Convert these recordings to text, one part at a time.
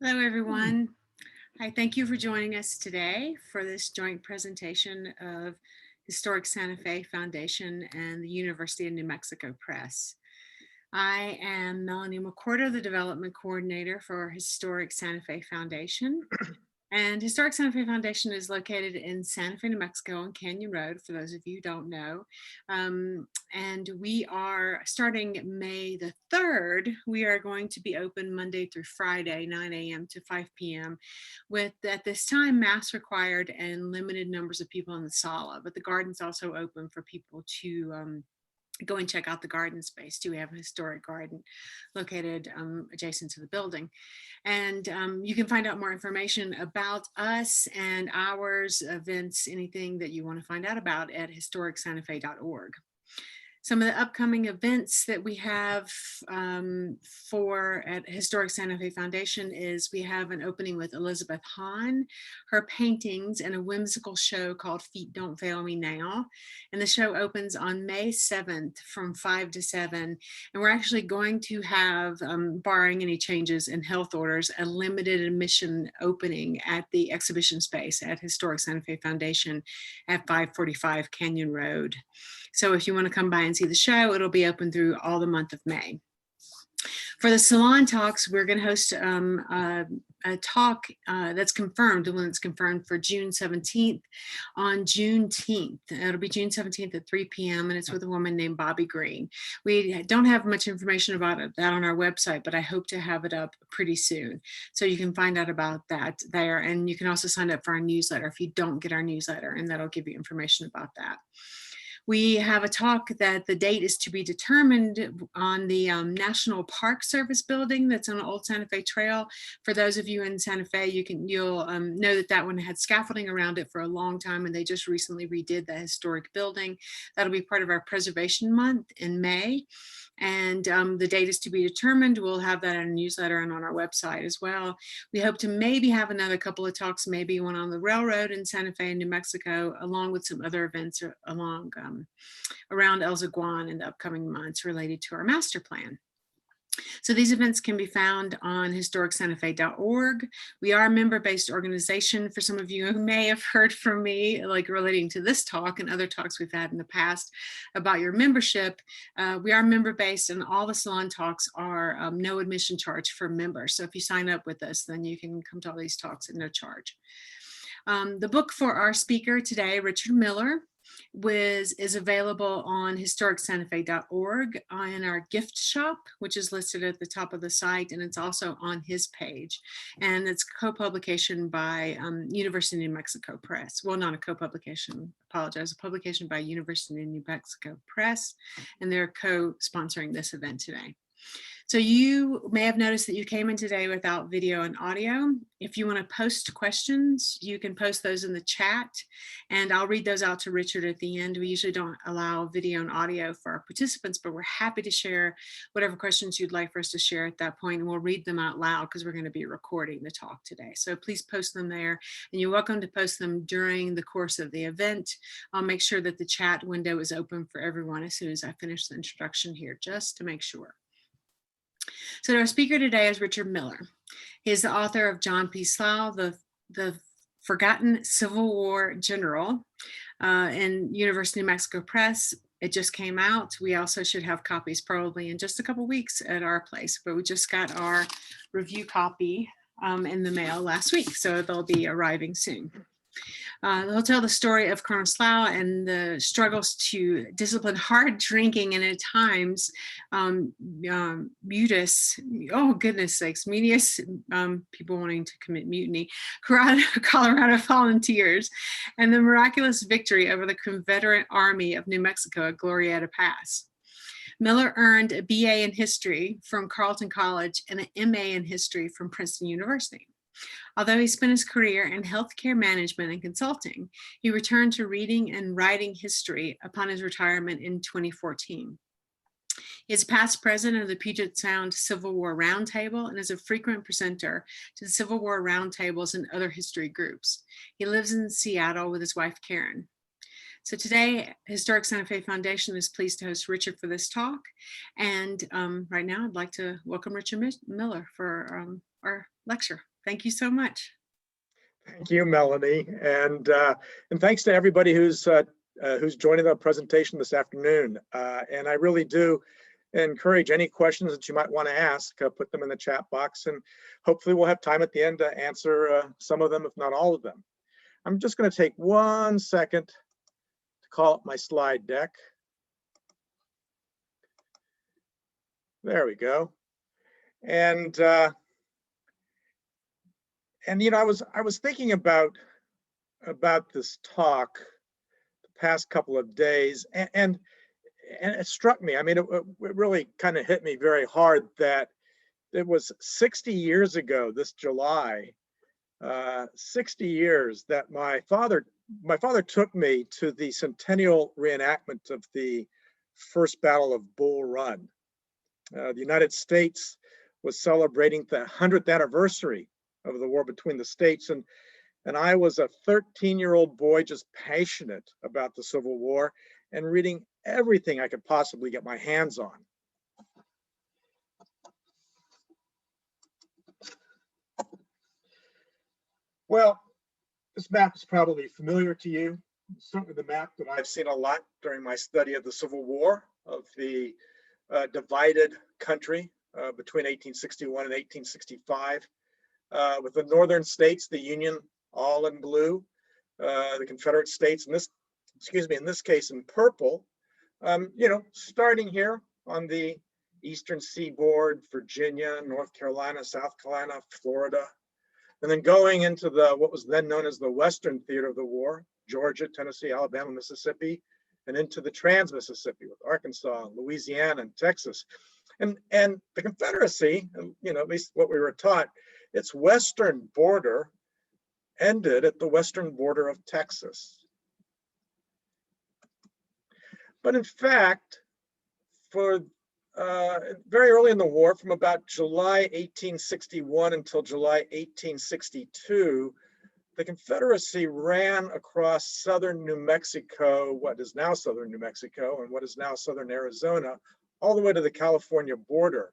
Hello, everyone. Hi, thank you for joining us today for this joint presentation of Historic Santa Fe Foundation and the University of New Mexico Press. I am Melanie McCorder, the Development Coordinator for Historic Santa Fe Foundation. And Historic Santa Fe Foundation is located in Santa Fe, New Mexico on Canyon Road, for those of you who don't know. And we are starting May the 3rd. We are going to be open Monday through Friday, 9 a.m. to 5 p.m. with, at this time, mask required and limited numbers of people in the sala. But the garden's also open for people to go and check out the garden space too. We have a historic garden located adjacent to the building. And you can find out more information about us and ours, events, anything that you want to find out about at historicsantafe.org. Some of the upcoming events that we have for at Historic Santa Fe Foundation is we have an opening with Elizabeth Hahn, her paintings, and a whimsical show called Feet Don't Fail Me Now. And the show opens on May 7th from 5 to 7. And we're actually going to have, barring any changes in health orders, a limited admission opening at the exhibition space at Historic Santa Fe Foundation at 545 Canyon Road. So if you want to come by and see the show, it'll be open through all the month of May. For the Salon talks, we're going to host a talk that's confirmed, the one that's confirmed for June 17th on Juneteenth. It'll be June 17th at 3 p.m. and it's with a woman named Bobby Green. We don't have much information about that on our website, but I hope to have it up pretty soon. So you can find out about that there. And you can also sign up for our newsletter if you don't get our newsletter, and that'll give you information about that. We have a talk that the date is to be determined on the National Park Service building that's on the Old Santa Fe Trail. For those of you in Santa Fe, you'll know that that one had scaffolding around it for a long time, and they just recently redid the historic building. That'll be part of our Preservation Month in May. And the date is to be determined. We'll have that in a newsletter and on our website as well. We hope to maybe have another couple of talks, maybe one on the railroad in Santa Fe and New Mexico, along with some other events along around El Zaguán in the upcoming months related to our master plan. So these events can be found on historicsantafe.org. We are a member-based organization. For some of you who may have heard from me, like relating to this talk and other talks we've had in the past about your membership, we are member-based, and all the Salon talks are no admission charge for members. So if you sign up with us, then you can come to all these talks at no charge. The book for our speaker today, Richard Miller, is available on historicsantafe.org in our gift shop, which is listed at the top of the site, and it's also on his page. And it's co-publication by University of New Mexico Press. Well, not a co-publication, apologize, a publication by University of New Mexico Press, and they're co-sponsoring this event today. So you may have noticed that you came in today without video and audio. If you want to post questions, you can post those in the chat, and I'll read those out to Richard at the end. We usually don't allow video and audio for our participants, but we're happy to share whatever questions you'd like for us to share at that point, and we'll read them out loud because we're going to be recording the talk today. So please post them there, and you're welcome to post them during the course of the event. I'll make sure that the chat window is open for everyone as soon as I finish the introduction here, just to make sure. So our speaker today is Richard Miller. He is the author of John P. Slough, the Forgotten Civil War General, in University of New Mexico Press. It just came out. We also should have copies probably in just a couple weeks at our place, but we just got our review copy in the mail last week, so they'll be arriving soon. He'll tell the story of Colonel Slough and the struggles to discipline hard drinking and at times mutinous, oh goodness sakes, mutinous, people wanting to commit mutiny, Colorado volunteers, and the miraculous victory over the Confederate Army of New Mexico at Glorieta Pass. Miller earned a BA in history from Carleton College and an MA in history from Princeton University. Although he spent his career in healthcare management and consulting, he returned to reading and writing history upon his retirement in 2014. He is past president of the Puget Sound Civil War Roundtable and is a frequent presenter to the Civil War Roundtables and other history groups. He lives in Seattle with his wife, Karen. So today, Historic Santa Fe Foundation is pleased to host Richard for this talk. And right now, I'd like to welcome Richard Miller for our lecture. Thank you so much. Thank you, Melanie, and thanks to everybody who's joining the presentation this afternoon. And I really do encourage any questions that you might want to ask, put them in the chat box, and hopefully we'll have time at the end to answer some of them, if not all of them. I'm just going to take 1 second to call up my slide deck. There we go. And you know, I was thinking about this talk the past couple of days, and it struck me. I mean, it really kind of hit me very hard that it was 60 years ago this July, 60 years that my father took me to the centennial reenactment of the first Battle of Bull Run. The United States was celebrating the 100th anniversary of the war between the states, and I was a 13-year-old boy just passionate about the Civil War and reading everything I could possibly get my hands on. Well, this map is probably familiar to you. It's certainly the map that I've seen a lot during my study of the Civil War, of the divided country between 1861 and 1865, with the northern states, the Union, all in blue, the Confederate states, in this case in purple. You know, starting here on the eastern seaboard, Virginia, North Carolina, South Carolina, Florida, and then going into what was then known as the Western Theater of the War, Georgia, Tennessee, Alabama, Mississippi, and into the Trans-Mississippi with Arkansas, Louisiana, and Texas. And the Confederacy, you know, at least what we were taught, its western border ended at the western border of Texas. But in fact, for very early in the war, from about July 1861 until July 1862, the Confederacy ran across southern New Mexico, what is now southern New Mexico and what is now southern Arizona, all the way to the California border,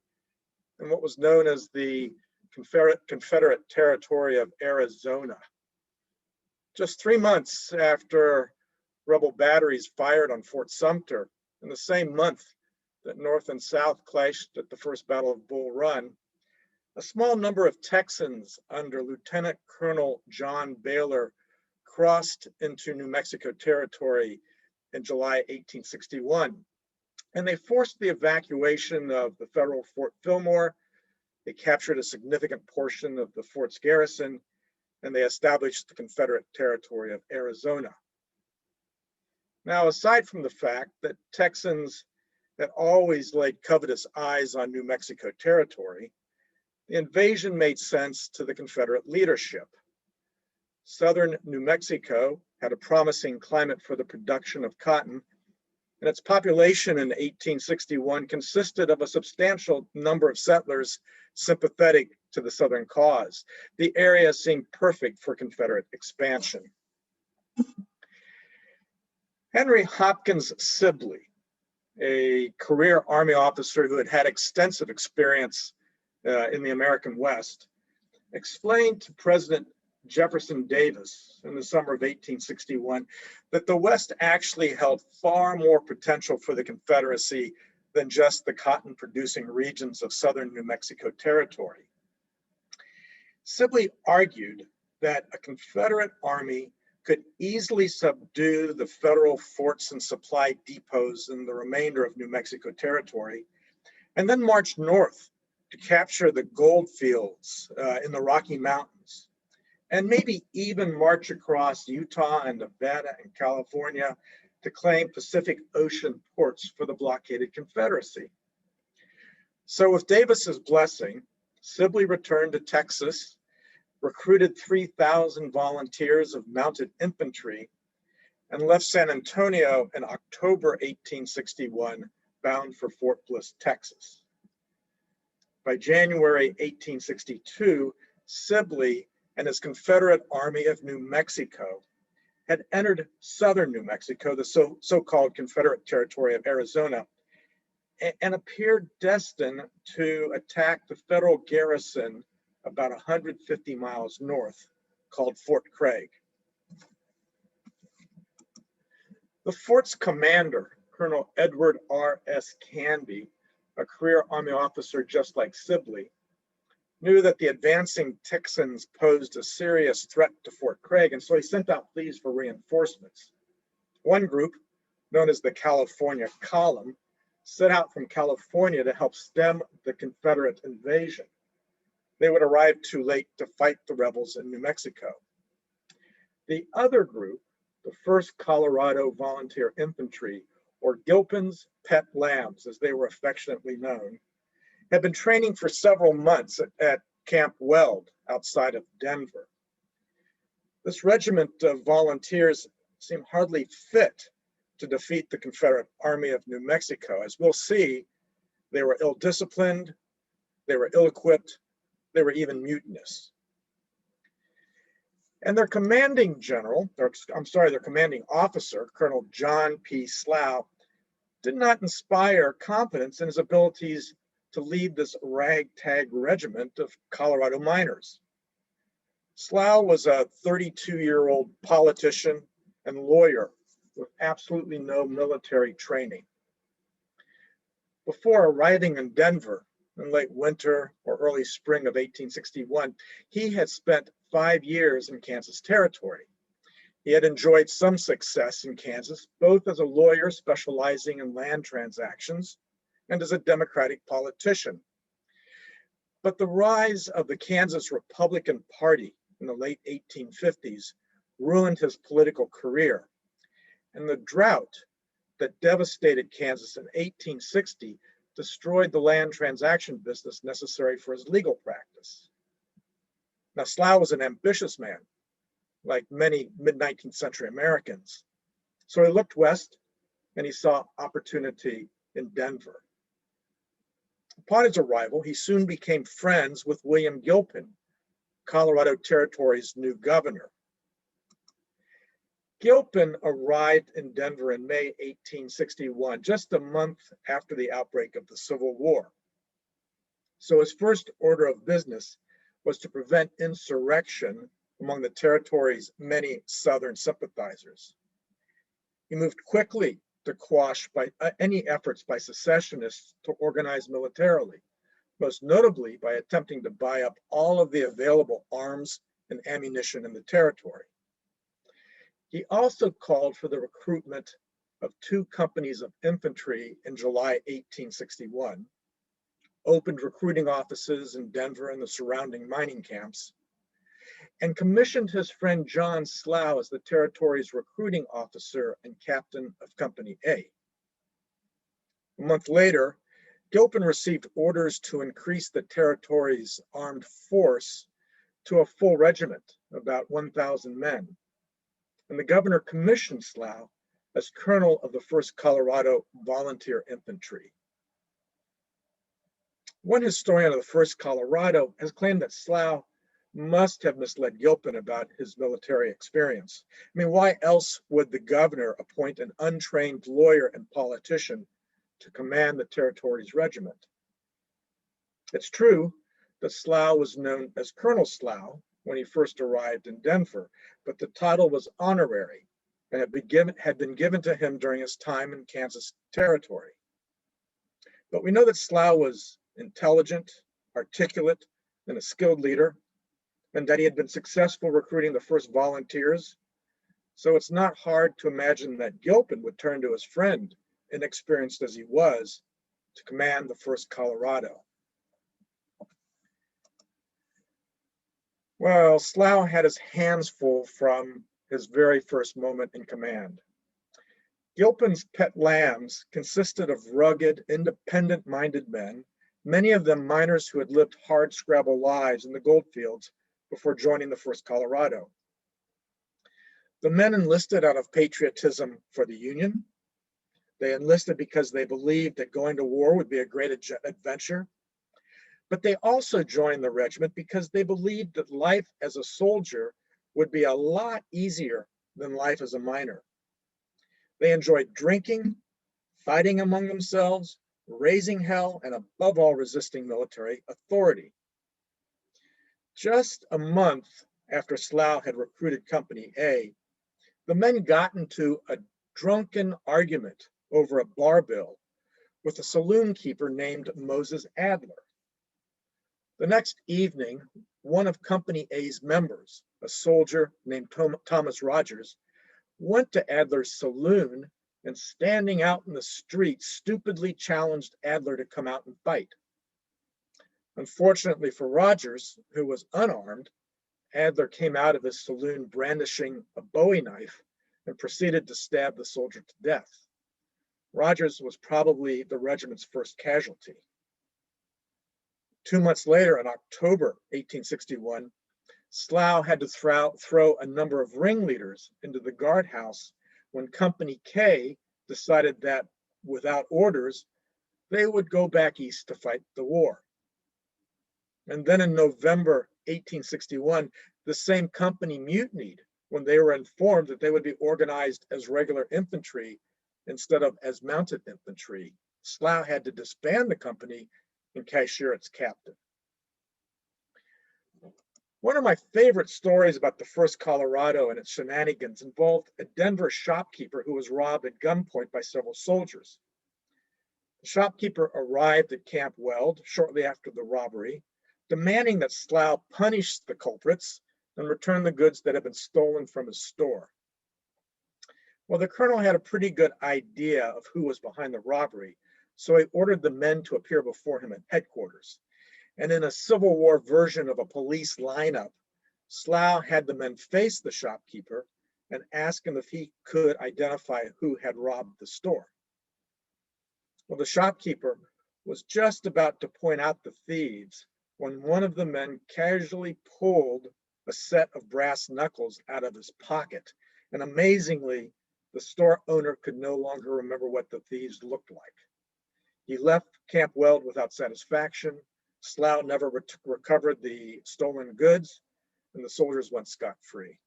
and what was known as the Confederate territory of Arizona. Just 3 months after rebel batteries fired on Fort Sumter, in the same month that North and South clashed at the first Battle of Bull Run, a small number of Texans under Lieutenant Colonel John Baylor crossed into New Mexico territory in July 1861. And they forced the evacuation of the federal Fort Fillmore. They captured a significant portion of the fort's garrison, and they established the Confederate territory of Arizona. Now, aside from the fact that Texans had always laid covetous eyes on New Mexico territory, the invasion made sense to the Confederate leadership. Southern New Mexico had a promising climate for the production of cotton, and its population in 1861 consisted of a substantial number of settlers sympathetic to the Southern cause. The area seemed perfect for Confederate expansion. Henry Hopkins Sibley, a career Army officer who had had extensive experience in the American West, explained to President Jefferson Davis in the summer of 1861 that the West actually held far more potential for the Confederacy than just the cotton producing regions of southern New Mexico territory. Sibley argued that a Confederate army could easily subdue the federal forts and supply depots in the remainder of New Mexico territory, and then march north to capture the gold fields in the Rocky Mountains, and maybe even march across Utah and Nevada and California to claim Pacific Ocean ports for the blockaded Confederacy. So with Davis's blessing, Sibley returned to Texas, recruited 3,000 volunteers of mounted infantry, and left San Antonio in October 1861, bound for Fort Bliss, Texas. By January 1862, Sibley and his Confederate Army of New Mexico had entered southern New Mexico, the so-called Confederate territory of Arizona, and appeared destined to attack the federal garrison about 150 miles north called Fort Craig. The fort's commander, Colonel Edward R.S. Canby, a career Army officer just like Sibley, knew that the advancing Texans posed a serious threat to Fort Craig, and so he sent out pleas for reinforcements. One group, known as the California Column, set out from California to help stem the Confederate invasion. They would arrive too late to fight the rebels in New Mexico. The other group, the 1st Colorado Volunteer Infantry, or Gilpin's Pet Lambs, as they were affectionately known, had been training for several months at Camp Weld outside of Denver. This regiment of volunteers seemed hardly fit to defeat the Confederate Army of New Mexico. As we'll see, they were ill-disciplined, they were ill-equipped, they were even mutinous. And their commanding officer, Colonel John P. Slough, did not inspire confidence in his abilities to lead this ragtag regiment of Colorado miners. Slough was a 32-year-old politician and lawyer with absolutely no military training. Before arriving in Denver in late winter or early spring of 1861, he had spent 5 years in Kansas Territory. He had enjoyed some success in Kansas, both as a lawyer specializing in land transactions and as a Democratic politician. But the rise of the Kansas Republican Party in the late 1850s ruined his political career. And the drought that devastated Kansas in 1860 destroyed the land transaction business necessary for his legal practice. Now, Slough was an ambitious man, like many mid-19th century Americans. So he looked west and he saw opportunity in Denver. Upon his arrival, he soon became friends with William Gilpin, Colorado Territory's new governor. Gilpin arrived in Denver in May 1861, just a month after the outbreak of the Civil War. So his first order of business was to prevent insurrection among the territory's many Southern sympathizers. He moved quickly to quash any efforts by secessionists to organize militarily, most notably by attempting to buy up all of the available arms and ammunition in the territory. He also called for the recruitment of 2 companies of infantry in July 1861, opened recruiting offices in Denver and the surrounding mining camps, and commissioned his friend John Slough as the territory's recruiting officer and captain of Company A. A month later, Gilpin received orders to increase the territory's armed force to a full regiment, about 1,000 men. And the governor commissioned Slough as colonel of the 1st Colorado Volunteer Infantry. One historian of the 1st Colorado has claimed that Slough must have misled Gilpin about his military experience. I mean, why else would the governor appoint an untrained lawyer and politician to command the territory's regiment? It's true that Slough was known as Colonel Slough when he first arrived in Denver, but the title was honorary and had been given to him during his time in Kansas Territory. But we know that Slough was intelligent, articulate, and a skilled leader, and that he had been successful recruiting the first volunteers. So it's not hard to imagine that Gilpin would turn to his friend, inexperienced as he was, to command the 1st Colorado. Well, Slough had his hands full from his very first moment in command. Gilpin's pet lambs consisted of rugged, independent-minded men, many of them miners who had lived hard scrabble lives in the gold fields before joining the 1st Colorado. The men enlisted out of patriotism for the Union. They enlisted because they believed that going to war would be a great adventure. But they also joined the regiment because they believed that life as a soldier would be a lot easier than life as a miner. They enjoyed drinking, fighting among themselves, raising hell, and above all, resisting military authority. Just a month after Slough had recruited Company A, the men got into a drunken argument over a bar bill with a saloon keeper named Moses Adler. The next evening, one of Company A's members, a soldier named Thomas Rogers, went to Adler's saloon and, standing out in the street, stupidly challenged Adler to come out and fight. Unfortunately for Rogers, who was unarmed, Adler came out of his saloon brandishing a Bowie knife and proceeded to stab the soldier to death. Rogers was probably the regiment's first casualty. 2 months later, in October 1861, Slough had to throw a number of ringleaders into the guardhouse when Company K decided that, without orders, they would go back east to fight the war. And then in November 1861, the same company mutinied when they were informed that they would be organized as regular infantry instead of as mounted infantry. Slough had to disband the company and cashier its captain. One of my favorite stories about the First Colorado and its shenanigans involved a Denver shopkeeper who was robbed at gunpoint by several soldiers. The shopkeeper arrived at Camp Weld shortly after the robbery, demanding that Slough punish the culprits and return the goods that had been stolen from his store. Well, the colonel had a pretty good idea of who was behind the robbery, so he ordered the men to appear before him at headquarters. And in a Civil War version of a police lineup, Slough had the men face the shopkeeper and ask him if he could identify who had robbed the store. Well, the shopkeeper was just about to point out the thieves when one of the men casually pulled a set of brass knuckles out of his pocket. And amazingly, the store owner could no longer remember what the thieves looked like. He left Camp Weld without satisfaction. Slough never recovered the stolen goods, and the soldiers went scot-free.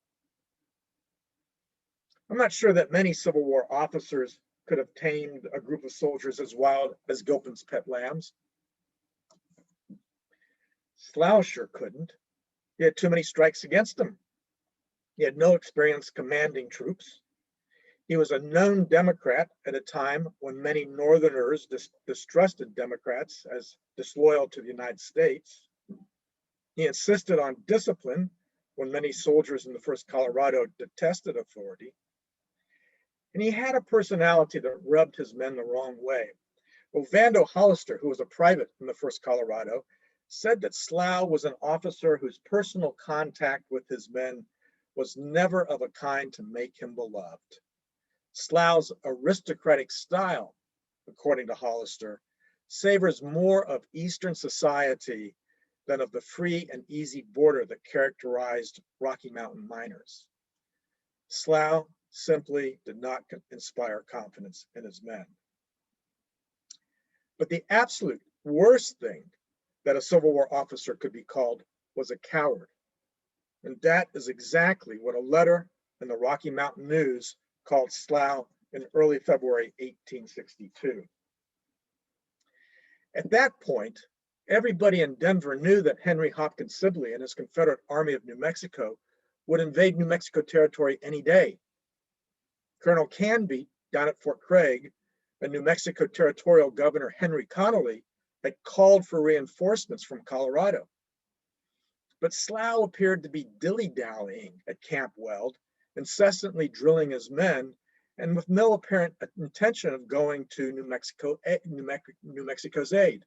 I'm not sure that many Civil War officers could have tamed a group of soldiers as wild as Gilpin's pet lambs. Slough sure couldn't. He had too many strikes against him. He had no experience commanding troops. He was a known Democrat at a time when many Northerners distrusted Democrats as disloyal to the United States. He insisted on discipline when many soldiers in the First Colorado detested authority. And he had a personality that rubbed his men the wrong way. Ovando Hollister, who was a private in the First Colorado, said that Slough was an officer whose personal contact with his men was never of a kind to make him beloved. Slough's aristocratic style, according to Hollister, savors more of Eastern society than of the free and easy border that characterized Rocky Mountain miners. Slough simply did not inspire confidence in his men. But the absolute worst thing that a Civil War officer could be called was a coward. And that is exactly what a letter in the Rocky Mountain News called Slough in early February 1862. At that point, everybody in Denver knew that Henry Hopkins Sibley and his Confederate Army of New Mexico would invade New Mexico territory any day. Colonel Canby, down at Fort Craig, and New Mexico Territorial Governor Henry Connolly had called for reinforcements from Colorado. But Slough appeared to be dilly-dallying at Camp Weld, incessantly drilling his men, and with no apparent intention of going to New Mexico's aid.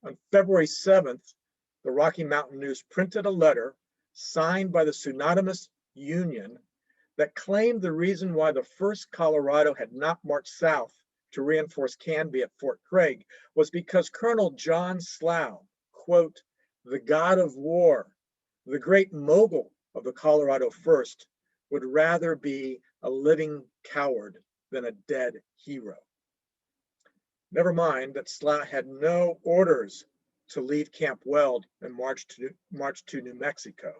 On February 7th, the Rocky Mountain News printed a letter signed by the pseudonymous Union that claimed the reason why the First Colorado had not marched south to reinforce Canby at Fort Craig was because Colonel John Slough, quote, the god of war, the great mogul of the Colorado First, would rather be a living coward than a dead hero. Never mind that Slough had no orders to leave Camp Weld and march to New Mexico.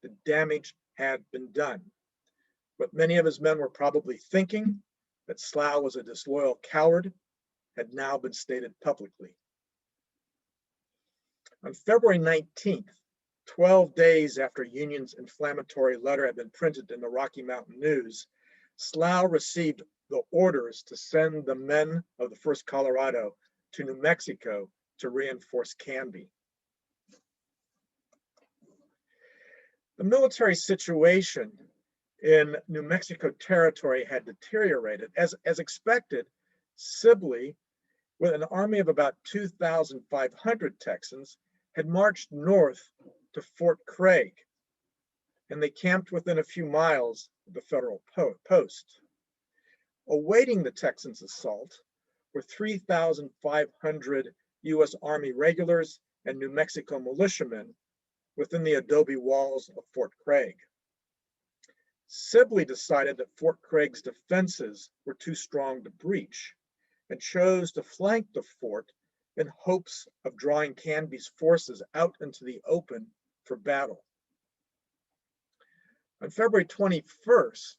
The damage had been done. What many of his men were probably thinking, that Slough was a disloyal coward, had now been stated publicly. On On February 19th, 12 days after Union's inflammatory letter had been printed in the Rocky Mountain News, Slough received the orders to send the men of the 1st Colorado to New Mexico to reinforce Canby. The military situation in New Mexico territory had deteriorated. As expected, Sibley, with an army of about 2,500 Texans, had marched north to Fort Craig, and they camped within a few miles of the federal post. Awaiting the Texans' assault were 3,500 U.S. Army regulars and New Mexico militiamen within the adobe walls of Fort Craig. Sibley decided that Fort Craig's defenses were too strong to breach and chose to flank the fort in hopes of drawing Canby's forces out into the open for battle. On February 21st,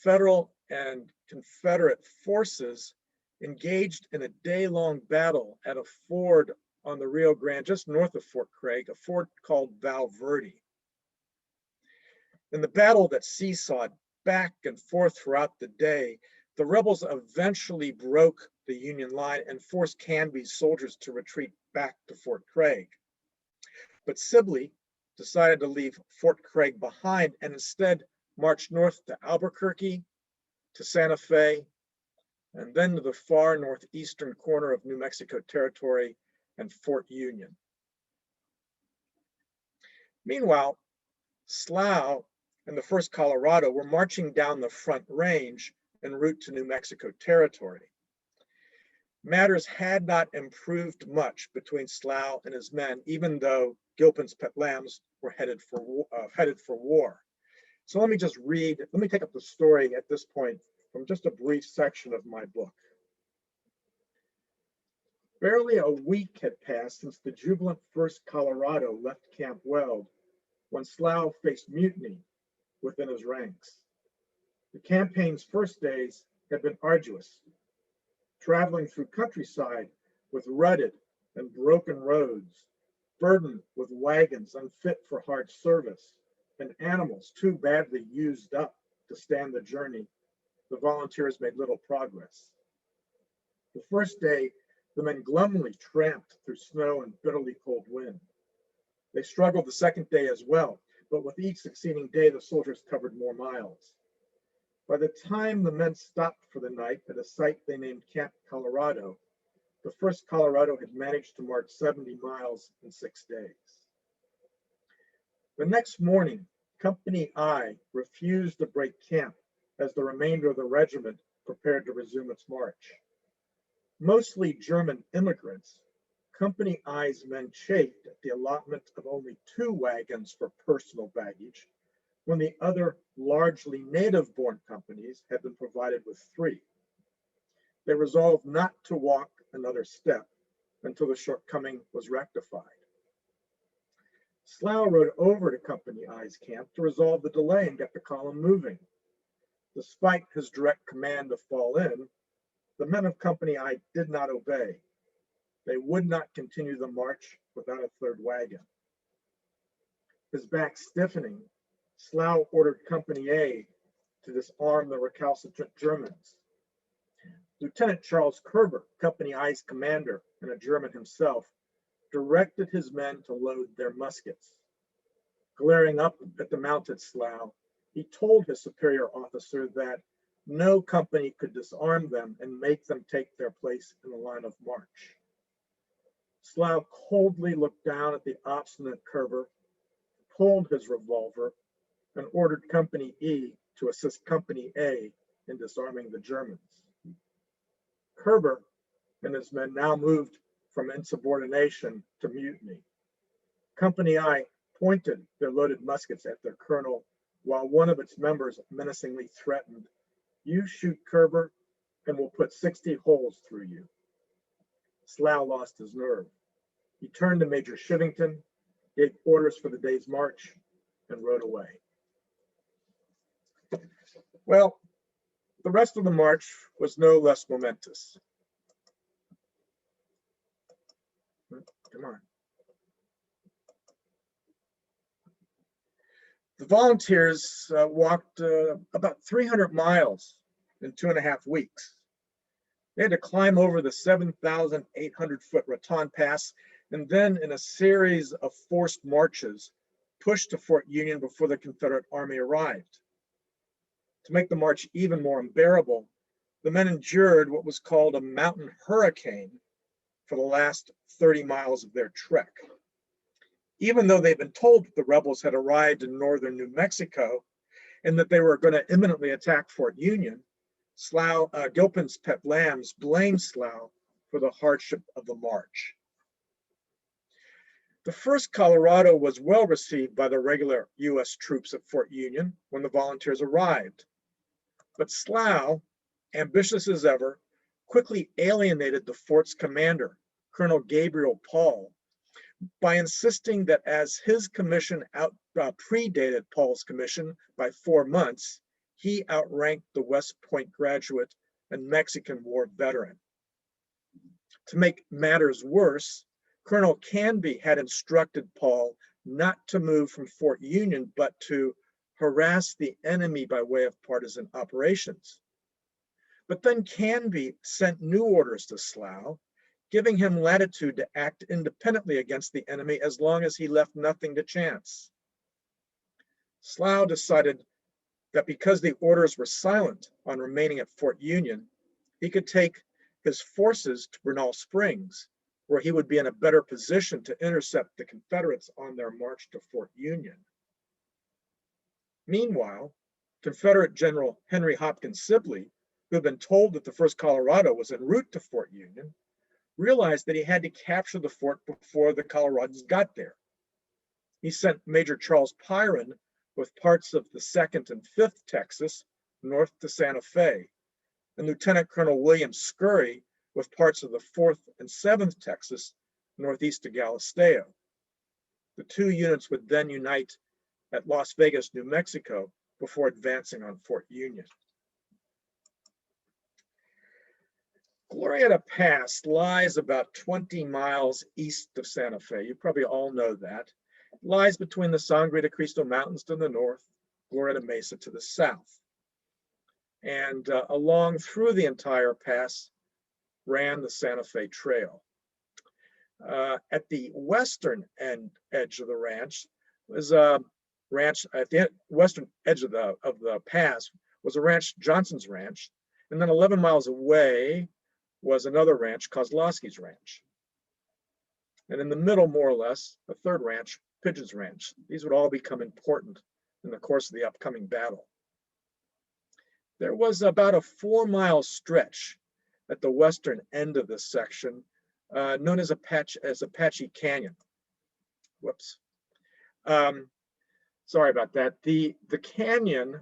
Federal and Confederate forces engaged in a day-long battle at a ford on the Rio Grande just north of Fort Craig, a ford called Val Verde. In the battle that seesawed back and forth throughout the day, the rebels eventually broke the Union line and forced Canby's soldiers to retreat back to Fort Craig. But Sibley decided to leave Fort Craig behind and instead marched north to Albuquerque, to Santa Fe, and then to the far northeastern corner of New Mexico territory and Fort Union. Meanwhile, Slough and the 1st Colorado were marching down the Front Range en route to New Mexico territory. Matters had not improved much between Slough and his men, even though Gilpin's pet lambs were headed for war. So let me take up the story at this point from just a brief section of my book. Barely a week had passed since the jubilant 1st Colorado left Camp Weld when Slough faced mutiny within his ranks. The campaign's first days had been arduous, traveling through countryside with rutted and broken roads, burdened with wagons unfit for hard service, and animals too badly used up to stand the journey. The volunteers made little progress. The first day, the men glumly tramped through snow and bitterly cold wind. They struggled the second day as well, but with each succeeding day, the soldiers covered more miles. By the time the men stopped for the night at a site they named Camp Colorado, the 1st Colorado had managed to march 70 miles in 6 days. The next morning, Company I refused to break camp as the remainder of the regiment prepared to resume its march. Mostly German immigrants, Company I's men chafed at the allotment of only 2 wagons for personal baggage, when the other largely native-born companies had been provided with 3. They resolved not to walk another step until the shortcoming was rectified. Slough rode over to Company I's camp to resolve the delay and get the column moving. Despite his direct command to fall in, the men of Company I did not obey. They would not continue the march without a 3rd wagon. His back stiffening, Slough ordered Company A to disarm the recalcitrant Germans. Lieutenant Charles Kerber, Company I's commander and a German himself, directed his men to load their muskets. Glaring up at the mounted Slough, he told his superior officer that no company could disarm them and make them take their place in the line of march. Slough coldly looked down at the obstinate Kerber, pulled his revolver, and ordered Company E to assist Company A in disarming the Germans. Kerber and his men now moved from insubordination to mutiny. Company I pointed their loaded muskets at their colonel, while one of its members menacingly threatened, "You shoot Kerber, and we'll put 60 holes through you." Slough lost his nerve. He turned to Major Shivington, gave orders for the day's march, and rode away. Well, the rest of the march was no less momentous. Come on. The volunteers walked about 300 miles in 2.5 weeks. They had to climb over the 7,800-foot Raton Pass and then, in a series of forced marches, push to Fort Union before the Confederate Army arrived. To make the march even more unbearable, the men endured what was called a mountain hurricane for the last 30 miles of their trek. Even though they'd been told that the rebels had arrived in northern New Mexico and that they were going to imminently attack Fort Union, Gilpin's pet lambs blamed Slough for the hardship of the march. The 1st Colorado was well received by the regular U.S. troops at Fort Union when the volunteers arrived. But Slough, ambitious as ever, quickly alienated the fort's commander, Colonel Gabriel Paul, by insisting that as his commission predated Paul's commission by 4 months, he outranked the West Point graduate and Mexican War veteran. To make matters worse, Colonel Canby had instructed Paul not to move from Fort Union, but to harass the enemy by way of partisan operations. But then Canby sent new orders to Slough, giving him latitude to act independently against the enemy as long as he left nothing to chance. Slough decided that because the orders were silent on remaining at Fort Union, he could take his forces to Bernal Springs, where he would be in a better position to intercept the Confederates on their march to Fort Union. Meanwhile, Confederate General Henry Hopkins Sibley, who had been told that the 1st Colorado was en route to Fort Union, realized that he had to capture the fort before the Coloradans got there. He sent Major Charles Pyron with parts of the 2nd and 5th Texas north to Santa Fe, and Lieutenant Colonel William Scurry with parts of the 4th and 7th Texas northeast to Galisteo. The 2 units would then unite at Las Vegas, New Mexico, before advancing on Fort Union. Glorieta Pass lies about 20 miles east of Santa Fe. You probably all know that. It lies between the Sangre de Cristo Mountains to the north, Glorieta Mesa to the south. And along through the entire pass ran the Santa Fe Trail. At the western edge of the ranch was a ranch. At the western edge of the pass was a ranch, Johnson's Ranch, and then 11 miles away was another ranch, Kozlowski's Ranch. And in the middle, more or less, a third ranch, Pigeon's Ranch. These would all become important in the course of the upcoming battle. There was about a 4-mile stretch at the western end of this section, known as Apache Canyon. Whoops. Sorry about that. The canyon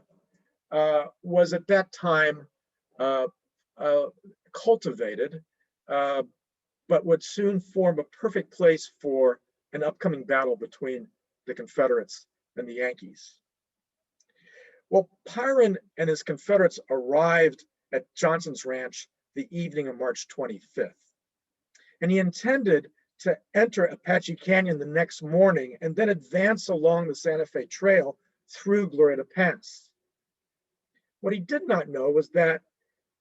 was at that time cultivated, but would soon form a perfect place for an upcoming battle between the Confederates and the Yankees. Well, Pyron and his Confederates arrived at Johnson's Ranch the evening of March 25th. And he intended to enter Apache Canyon the next morning and then advance along the Santa Fe Trail through Glorieta Pass. What he did not know was that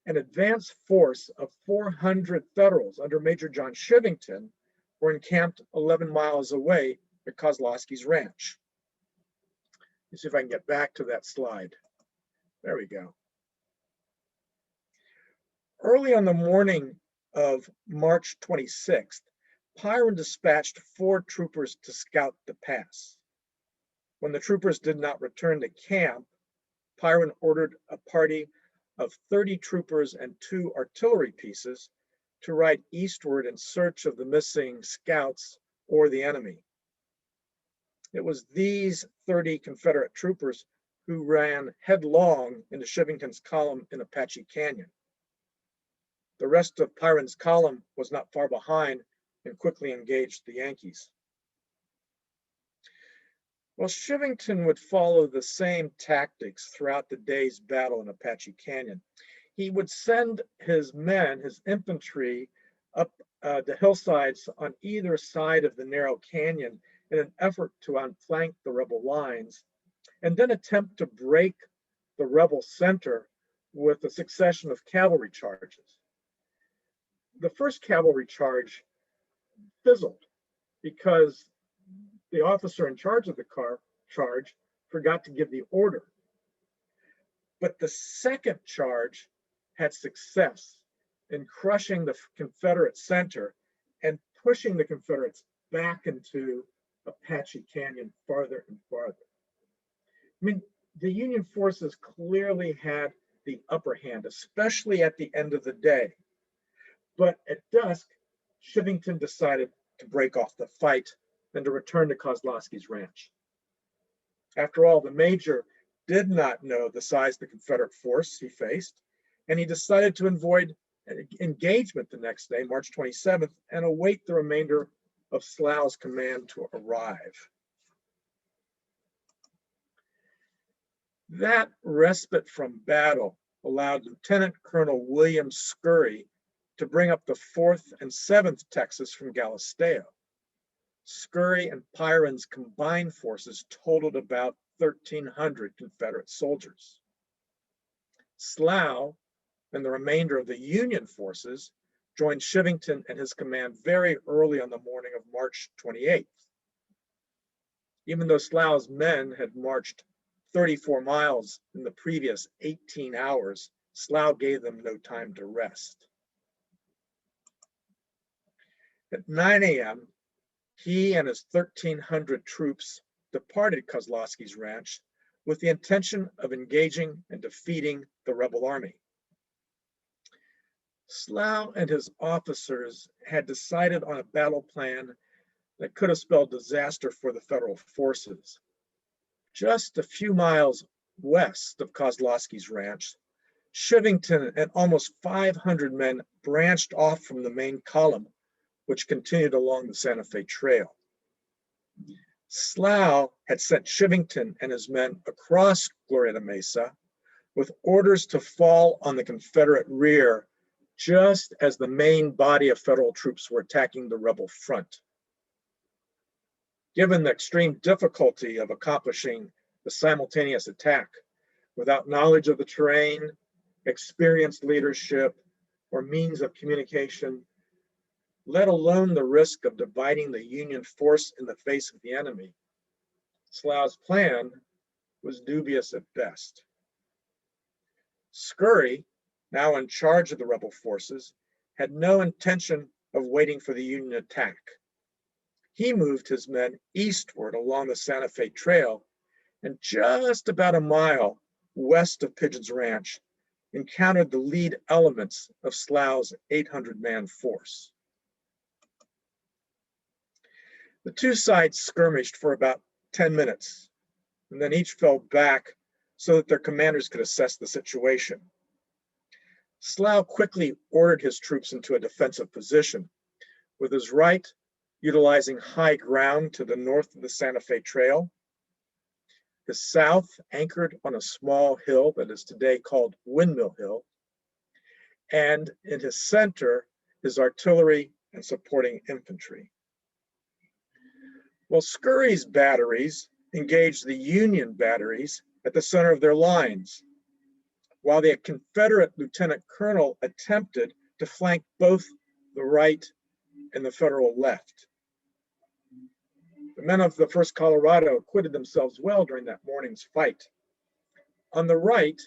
an advance force of 400 Federals under Major John Shivington were encamped 11 miles away at Kozlowski's Ranch. Let's see if I can get back to that slide. There we go. Early on the morning of March 26th, Pyron dispatched 4 troopers to scout the pass. When the troopers did not return to camp, Pyron ordered a party of 30 troopers and 2 artillery pieces to ride eastward in search of the missing scouts or the enemy. It was these 30 Confederate troopers who ran headlong into Shivington's column in Apache Canyon. The rest of Pyron's column was not far behind and quickly engaged the Yankees. Well, Shivington would follow the same tactics throughout the day's battle in Apache Canyon. He would send his men, his infantry, up the hillsides on either side of the narrow canyon in an effort to outflank the rebel lines, and then attempt to break the rebel center with a succession of cavalry charges. The first cavalry charge fizzled because the officer in charge of the charge forgot to give the order. But the second charge had success in crushing the Confederate center and pushing the Confederates back into Apache Canyon farther and farther. I mean, the Union forces clearly had the upper hand, especially at the end of the day. But at dusk, Chivington decided to break off the fight and to return to Kozlowski's ranch. After all, the major did not know the size of the Confederate force he faced, and he decided to avoid engagement the next day, March 27th, and await the remainder of Slough's command to arrive. That respite from battle allowed Lieutenant Colonel William Scurry to bring up the 4th and 7th Texas from Galisteo. Scurry and Pyron's combined forces totaled about 1,300 Confederate soldiers. Slough and the remainder of the Union forces joined Chivington and his command very early on the morning of March 28th. Even though Slough's men had marched 34 miles in the previous 18 hours, Slough gave them no time to rest. At 9 a.m., he and his 1,300 troops departed Kozlowski's ranch with the intention of engaging and defeating the rebel army. Slough and his officers had decided on a battle plan that could have spelled disaster for the Federal forces. Just a few miles west of Kozlowski's ranch, Chivington and almost 500 men branched off from the main column, which continued along the Santa Fe Trail. Slough had sent Chivington and his men across Glorieta Mesa with orders to fall on the Confederate rear just as the main body of Federal troops were attacking the rebel front. Given the extreme difficulty of accomplishing the simultaneous attack without knowledge of the terrain, experienced leadership, or means of communication, let alone the risk of dividing the Union force in the face of the enemy, Slough's plan was dubious at best. Scurry, now in charge of the rebel forces, had no intention of waiting for the Union attack. He moved his men eastward along the Santa Fe Trail, and just about a mile west of Pigeon's Ranch, encountered the lead elements of Slough's 800-man force. The two sides skirmished for about 10 minutes, and then each fell back so that their commanders could assess the situation. Slough quickly ordered his troops into a defensive position, with his right utilizing high ground to the north of the Santa Fe Trail, his south anchored on a small hill that is today called Windmill Hill, and in his center, his artillery and supporting infantry. Well, Scurry's batteries engaged the Union batteries at the center of their lines, while the Confederate lieutenant colonel attempted to flank both the right and the Federal left. The men of the 1st Colorado acquitted themselves well during that morning's fight. On the right,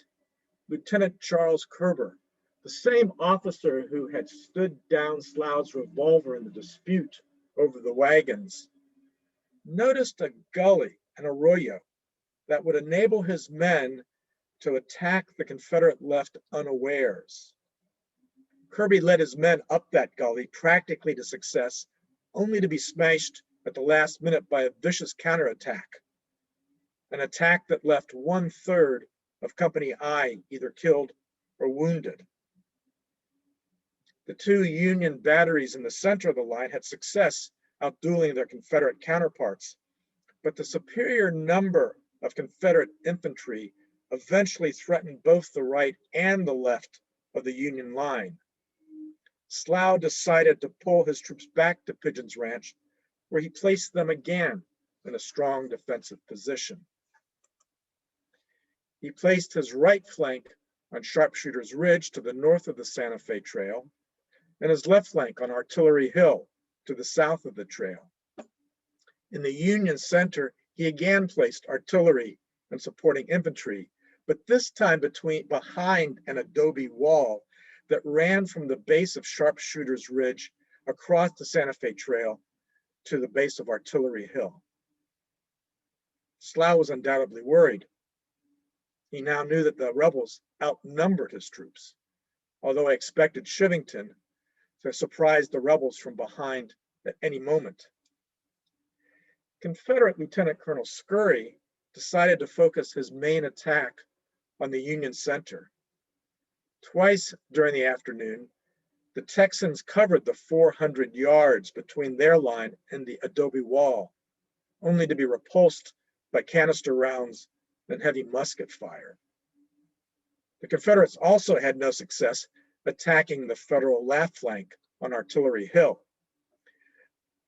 Lieutenant Charles Kerber, the same officer who had stood down Slough's revolver in the dispute over the wagons, noticed a gully, an arroyo, that would enable his men to attack the Confederate left unawares. Kirby led his men up that gully practically to success, only to be smashed at the last minute by a vicious counterattack, an attack that left 1/3 of Company I either killed or wounded. The two Union batteries in the center of the line had success outdueling their Confederate counterparts, but the superior number of Confederate infantry eventually threatened both the right and the left of the Union line. Slough decided to pull his troops back to Pigeon's Ranch, where he placed them again in a strong defensive position. he placed his right flank on Sharpshooter's Ridge to the north of the Santa Fe Trail, and his left flank on Artillery Hill to the south of the trail. In the Union center, he again placed artillery and supporting infantry, but this time behind an adobe wall that ran from the base of Sharpshooter's Ridge across the Santa Fe Trail to the base of Artillery Hill. Slough was undoubtedly worried. He now knew that the rebels outnumbered his troops, although he expected Chivington to surprise the rebels from behind at any moment. Confederate Lieutenant Colonel Scurry decided to focus his main attack on the Union center. Twice during the afternoon, the Texans covered the 400 yards between their line and the adobe wall, only to be repulsed by canister rounds and heavy musket fire. The Confederates also had no success attacking the Federal left flank on Artillery Hill.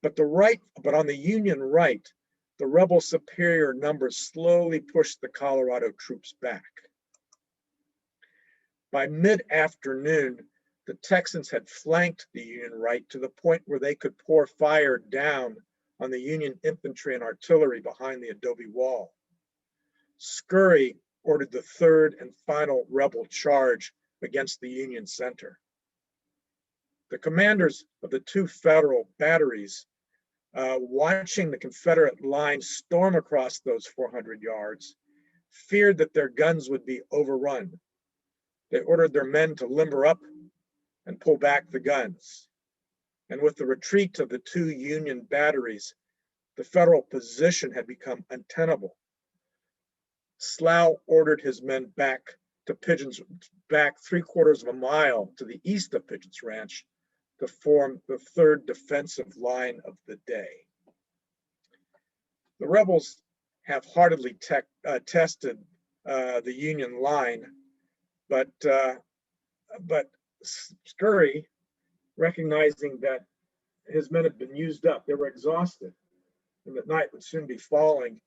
But on the Union right, the rebel superior numbers slowly pushed the Colorado troops back. By mid-afternoon, the Texans had flanked the Union right to the point where they could pour fire down on the Union infantry and artillery behind the adobe wall. Scurry ordered the third and final rebel charge against the Union center. The commanders of the two Federal batteries, watching the Confederate line storm across those 400 yards, feared that their guns would be overrun. They ordered their men to limber up and pull back the guns. And with the retreat of the two Union batteries, the Federal position had become untenable. Slough ordered his men back 3/4 of a mile to the east of Pigeon's Ranch to form the third defensive line of the day. The rebels half-heartedly tested the Union line, but Scurry, recognizing that his men had been used up, they were exhausted, and that night would soon be falling,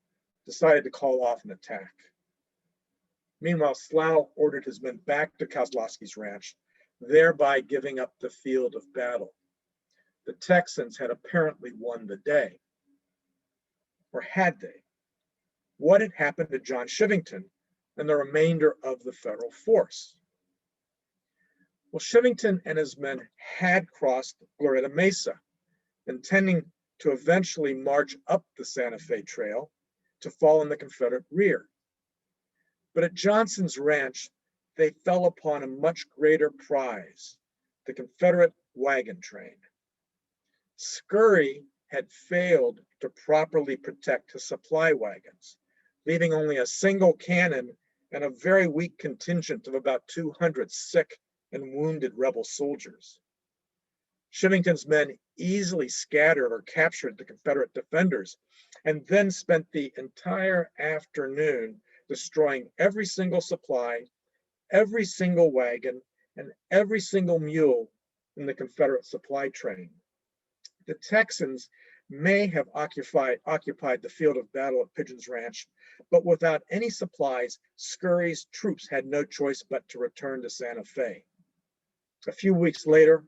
decided to call off an attack. Meanwhile, Slough ordered his men back to Kozlowski's ranch, thereby giving up the field of battle. The Texans had apparently won the day. Or had they? What had happened to John Chivington and the remainder of the Federal force? Well, Chivington and his men had crossed Glorieta Mesa, intending to eventually march up the Santa Fe Trail to fall in the Confederate rear. But at Johnson's ranch, they fell upon a much greater prize, the Confederate wagon train. Scurry had failed to properly protect his supply wagons, leaving only a single cannon and a very weak contingent of about 200 sick and wounded rebel soldiers. Chivington's men easily scattered or captured the Confederate defenders, and then spent the entire afternoon destroying every single supply, every single wagon, and every single mule in the Confederate supply train. The Texans may have occupied the field of battle at Pigeon's Ranch, but without any supplies, Scurry's troops had no choice but to return to Santa Fe. A few weeks later,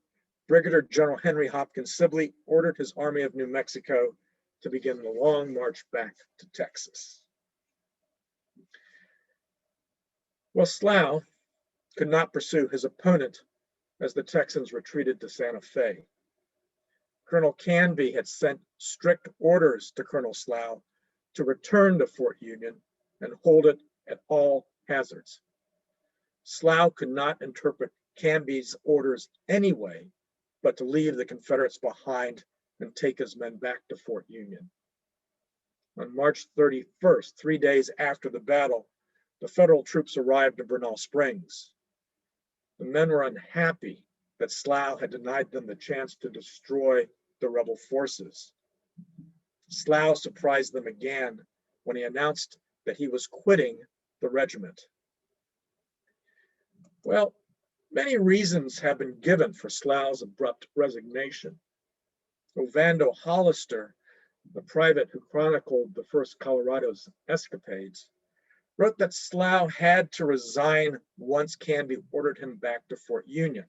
Brigadier General Henry Hopkins Sibley ordered his Army of New Mexico to begin the long march back to Texas. Well, Slough could not pursue his opponent as the Texans retreated to Santa Fe. Colonel Canby had sent strict orders to Colonel Slough to return to Fort Union and hold it at all hazards. Slough could not interpret Canby's orders anyway, but to leave the Confederates behind and take his men back to Fort Union. On March 31st, 3 days after the battle, the Federal troops arrived at Bernal Springs. The men were unhappy that Slough had denied them the chance to destroy the rebel forces. Slough surprised them again when he announced that he was quitting the regiment. Well, many reasons have been given for Slough's abrupt resignation. Ovando Hollister, the private who chronicled the first Colorado's escapades, wrote that Slough had to resign once Canby ordered him back to Fort Union.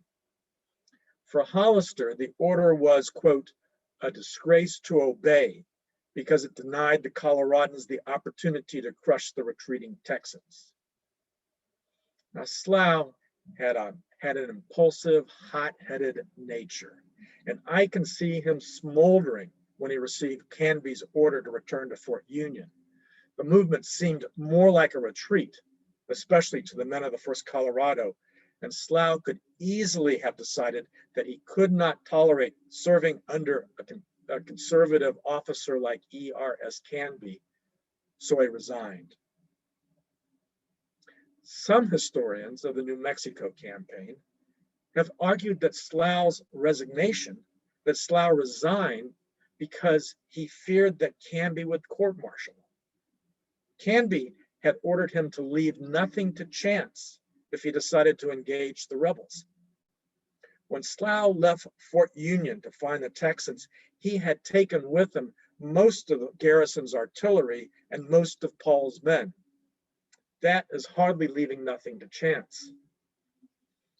For Hollister, the order was, quote, a disgrace to obey because it denied the Coloradans the opportunity to crush the retreating Texans. Now, Slough had an impulsive, hot-headed nature, and I can see him smoldering when he received Canby's order to return to Fort Union. The movement seemed more like a retreat, especially to the men of the 1st Colorado, and Slough could easily have decided that he could not tolerate serving under a conservative officer like E.R.S. Canby, so he resigned. Some historians of the New Mexico campaign have argued that Slough's resignation, that Slough resigned because he feared that Canby would court-martial. Canby had ordered him to leave nothing to chance if he decided to engage the rebels. When Slough left Fort Union to find the Texans, he had taken with him most of the garrison's artillery and most of Paul's men. That is hardly leaving nothing to chance.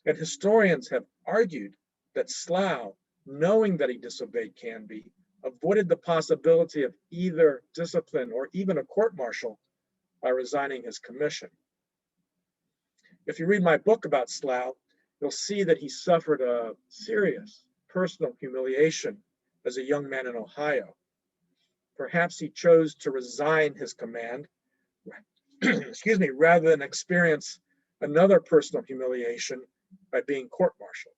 And historians have argued that Slough, knowing that he disobeyed Canby, avoided the possibility of either discipline or even a court-martial by resigning his commission. If you read my book about Slough, you'll see that he suffered a serious personal humiliation as a young man in Ohio. Perhaps he chose to resign his command, excuse me, rather than experience another personal humiliation by being court-martialed.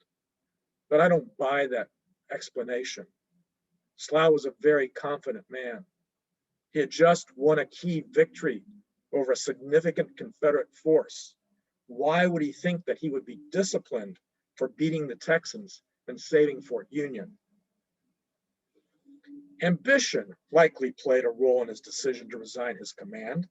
But I don't buy that explanation. Slough was a very confident man. He had just won a key victory over a significant Confederate force. Why would he think that he would be disciplined for beating the Texans and saving Fort Union? Ambition likely played a role in his decision to resign his command.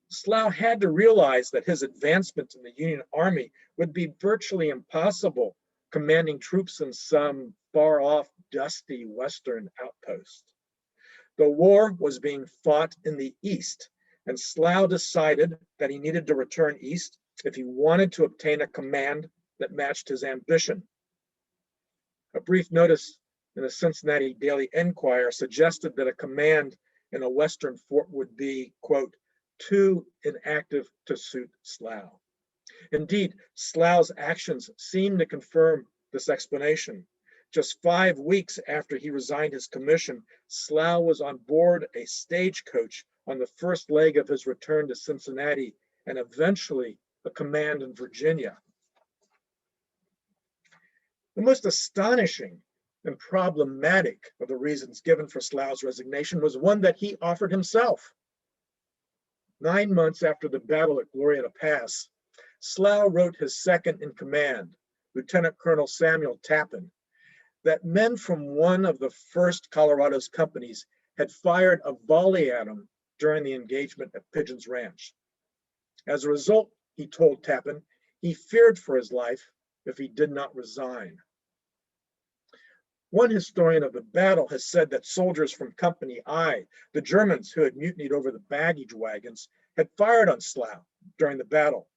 Slough had to realize that his advancement in the Union Army would be virtually impossible commanding troops in some far-off, dusty Western outpost. The war was being fought in the East, and Slough decided that he needed to return east if he wanted to obtain a command that matched his ambition. A brief notice in the Cincinnati Daily Enquirer suggested that a command in a Western fort would be, quote, too inactive to suit Slough. Indeed, Slough's actions seem to confirm this explanation. Just 5 weeks after he resigned his commission, Slough was on board a stagecoach on the first leg of his return to Cincinnati and eventually a command in Virginia. The most astonishing and problematic of the reasons given for Slough's resignation was one that he offered himself. 9 months after the battle at Glorieta Pass, Slough wrote his second in command, Lieutenant Colonel Samuel Tappan, that men from one of the 1st Colorado's companies had fired a volley at him during the engagement at Pigeon's Ranch. As a result, he told Tappan, he feared for his life if he did not resign. One historian of the battle has said that soldiers from Company I, the Germans who had mutinied over the baggage wagons, had fired on Slough during the battle.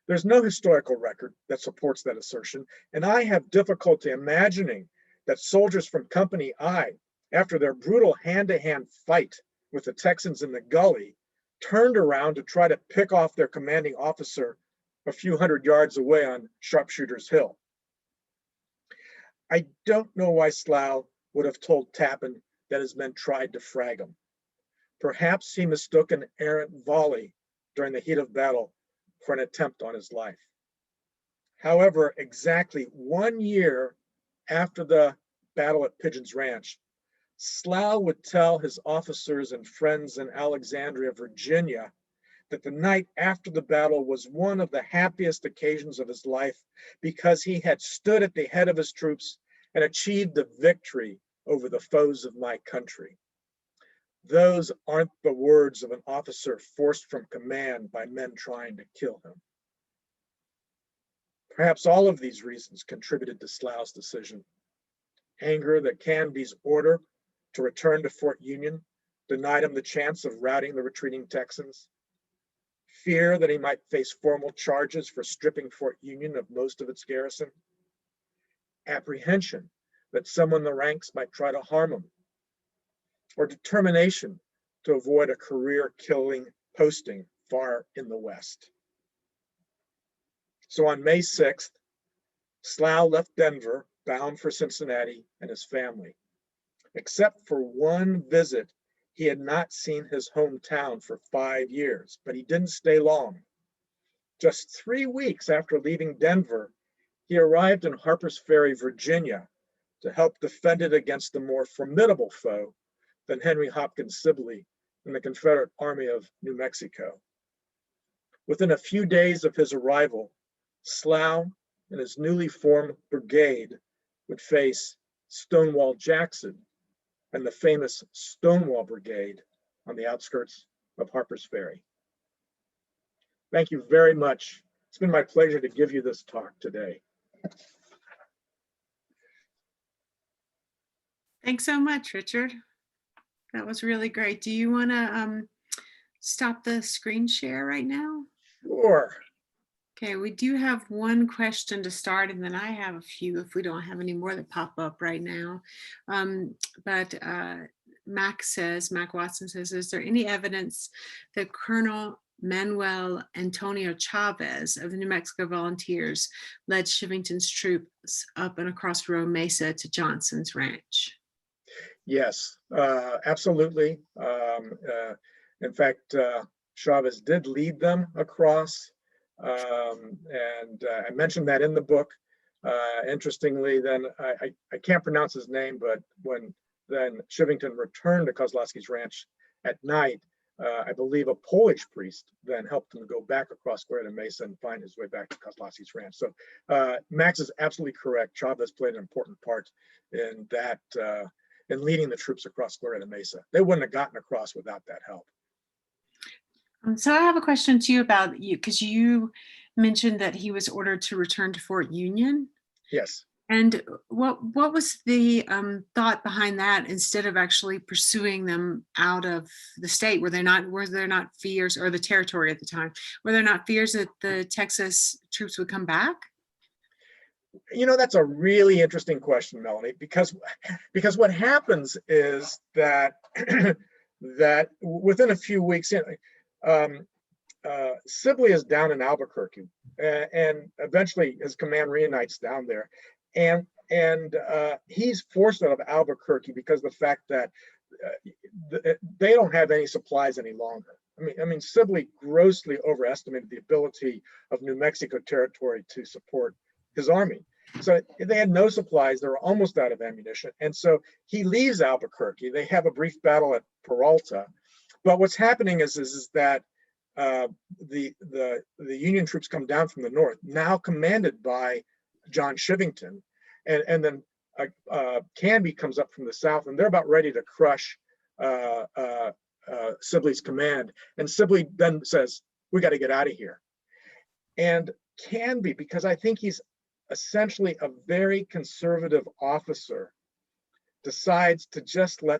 There's no historical record that supports that assertion, and I have difficulty imagining that soldiers from Company I, after their brutal hand-to-hand fight with the Texans in the gully, turned around to try to pick off their commanding officer a few hundred yards away on Sharpshooter's Hill. I don't know why Slough would have told Tappan that his men tried to frag him. Perhaps he mistook an errant volley during the heat of battle for an attempt on his life. However, exactly 1 year after the battle at Pigeon's Ranch, Slough would tell his officers and friends in Alexandria, Virginia, that the night after the battle was one of the happiest occasions of his life because he had stood at the head of his troops and achieved the victory over the foes of my country. Those aren't the words of an officer forced from command by men trying to kill him. Perhaps all of these reasons contributed to Slough's decision. Anger that Canby's order to return to Fort Union denied him the chance of routing the retreating Texans. fear that he might face formal charges for stripping Fort Union of most of its garrison, apprehension that someone in the ranks might try to harm him, or determination to avoid a career-killing posting far in the West. So on May 6th, Slough left Denver, bound for Cincinnati and his family. Except for one visit, he had not seen his hometown for 5 years, but he didn't stay long. Just 3 weeks after leaving Denver, he arrived in Harper's Ferry, Virginia, to help defend it against a more formidable foe than Henry Hopkins Sibley in the Confederate Army of New Mexico. Within a few days of his arrival, Slough and his newly formed brigade would face Stonewall Jackson and the famous Stonewall Brigade on the outskirts of Harper's Ferry. Thank you very much. It's been my pleasure to give you this talk today. Thanks so much, Richard. That was really great. Do you want to stop the screen share right now? Sure. Okay, we do have one question to start, and then I have a few if we don't have any more that pop up right now. But Mac Watson says, is there any evidence that Colonel Manuel Antonio Chavez of the New Mexico Volunteers led Chivington's troops up and across Roe Mesa to Johnson's ranch? Yes, absolutely. In fact, Chavez did lead them across. And I mentioned that in the book. Interestingly, then I can't pronounce his name, but when then Chivington returned to Kozlowski's ranch at night, I believe a Polish priest then helped him go back across Glorieta Mesa and find his way back to Kozlowski's ranch. So Max is absolutely correct. Chavez played an important part in that, in leading the troops across Glorieta Mesa. They wouldn't have gotten across without that help. So I have a question to you about you, because you mentioned that he was ordered to return to Fort Union. Yes. And what was the thought behind that, instead of actually pursuing them out of the state? Were there not fears, or the territory at the time, were there not fears that the Texas troops would come back? You know, that's a really interesting question, Melanie, because what happens is that that within a few weeks, Sibley is down in Albuquerque, and eventually his command reunites down there, and he's forced out of Albuquerque because of the fact that they don't have any supplies any longer. I mean, Sibley grossly overestimated the ability of New Mexico territory to support his army. So they had no supplies. They were almost out of ammunition, and so he leaves Albuquerque. They have a brief battle at Peralta, but what's happening is that the Union troops come down from the north, now commanded by John Chivington, and then Canby comes up from the south, and they're about ready to crush Sibley's command. And Sibley then says, "We got to get out of here." And Canby, because I think he's essentially a very conservative officer, decides to just let.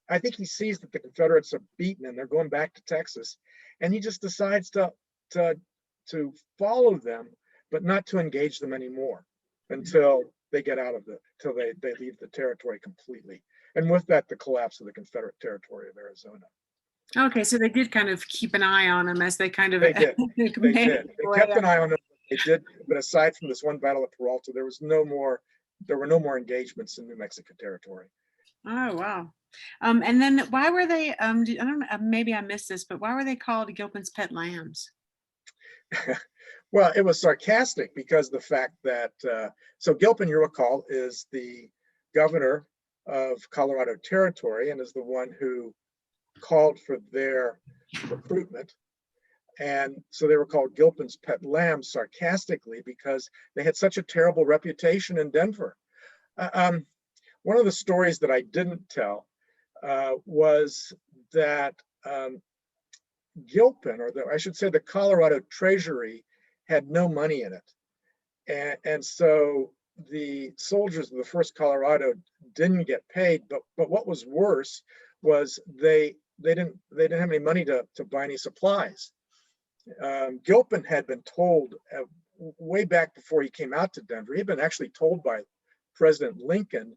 I think he sees that the Confederates are beaten and they're going back to Texas, and he just decides to follow them, but not to engage them anymore until they get out of till they leave the territory completely. And with that, the collapse of the Confederate territory of Arizona. Okay, so they did kind of keep an eye on him as they kind of. They did. They kept an eye on him. They did, but aside from this one battle at Peralta, there were no more engagements in New Mexico territory. Oh, wow. And then why were they, I don't know, maybe I missed this, but why were they called Gilpin's pet lambs? Well, it was sarcastic because the fact that, so Gilpin, you recall, is the governor of Colorado Territory and is the one who called for their recruitment. And so they were called Gilpin's pet lambs sarcastically because they had such a terrible reputation in Denver. One of the stories that I didn't tell was that Gilpin, or I should say the Colorado Treasury, had no money in it. And so the soldiers of the 1st Colorado didn't get paid, but what was worse was they didn't have any money to buy any supplies. Gilpin had been told way back before he came out to Denver, he'd been actually told by President Lincoln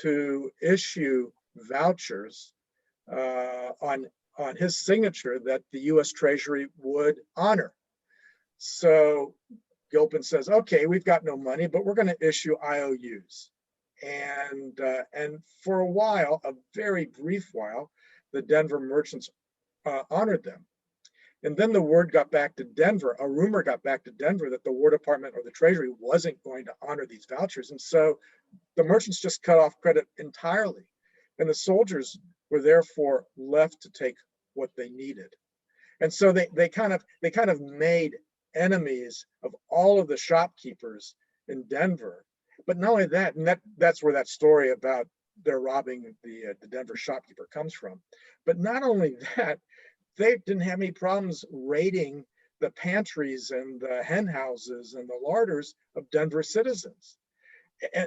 to issue vouchers on his signature that the US Treasury would honor. So Gilpin says, okay, we've got no money, but we're going to issue IOUs. And for a while, a very brief while, the Denver merchants honored them. And then the word got back to Denver, a rumor got back to Denver that the War Department or the Treasury wasn't going to honor these vouchers. And so the merchants just cut off credit entirely. And the soldiers were therefore left to take what they needed. And so they kind of made enemies of all of the shopkeepers in Denver. But not only that, and that's where that story about they're robbing the Denver shopkeeper comes from. But not only that, they didn't have any problems raiding the pantries and the hen houses and the larders of Denver citizens.